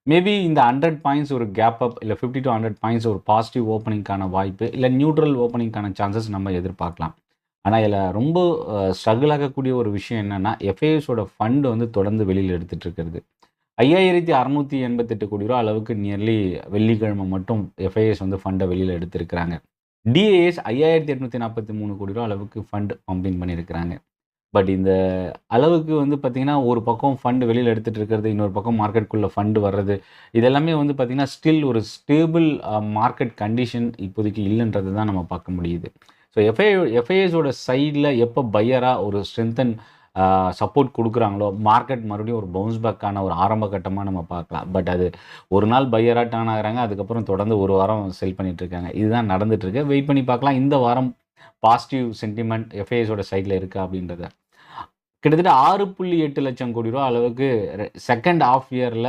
Maybe இந்த 100 points ஒரு gap up இல்ல 50 டூ 100 பாயிண்ட்ஸ் ஒரு பாசிட்டிவ் ஓப்பனிங்க்கான வாய்ப்பு, இல்ல நியூட்ரல் ஓப்பனிங்க்கான சான்சஸ் நம்ம எதிர்பார்க்கலாம். ஆனா, இதுல ரொம்ப ஸ்ட்ரகிள் ஆகக்கூடிய ஒரு விஷயம் என்னன்னா, எஃப்ஐஎஸோட ஃபண்ட் வந்து தொடர்ந்து வெளியில எடுத்துட்டு இருக்கிறது. ரூ. 5,688 கோடி அளவுக்கு நியர்லி வெள்ளிக்கிழமை மட்டும் எஃப்ஐஎஸ் வந்து ஃபண்ட வெளியில எடுத்திருக்கிறாங்க. டிஏஎஸ் ரூ. 5,843 கோடி அளவுக்கு ஃபண்ட் பம்பிங் பண்ணியிருக்கிறாங்க. பட் இந்த அளவுக்கு வந்து பார்த்தீங்கன்னா, ஒரு பக்கம் ஃபண்ட் வெளியில எடுத்துட்டு இருக்கிறது, இன்னொரு பக்கம் மார்க்கெட்குள்ள ஃபண்ட் வர்றது, இது எல்லாமே வந்து பார்த்தீங்கன்னா, ஸ்டில் ஒரு ஸ்டேபிள் மார்க்கெட் கண்டிஷன் இப்போதைக்கு இல்லன்றத தான் நம்ம பார்க்க முடியுது. ஸோ எஃப்ஐஎஸோட சைட்ல எப்போ பையரா ஒரு ஸ்ட்ரெங்தன் சப்போர்ட் குடுக்குறாங்களோ, மார்க்கெட் மறுபடியும் ஒரு பவுன்ஸ் பேக்கான ஒரு ஆரம்ப கட்டமா நம்ம பார்க்கலாம். பட் அது ஒரு நாள் பையரா டர்ன் ஆகுறாங்க. அதுக்கப்புறம் தொடர்ந்து ஒரு வாரம் செல் பண்ணிட்டு இருக்காங்க. இதுதான் நடந்துட்டு இருக்கு. வெயிட் பண்ணி பார்க்கலாம். இந்த வாரம் பாசிட்டிவ் சென்டிமென்ட் எஃப்ஐஎஸோட சைட்ல இருக்கா அப்படின்றத. கிட்டத்தட்ட 6.8 லட்சம் கோடி ரூபா அளவுக்கு செகண்ட் ஹால்ஃப் இயர்ல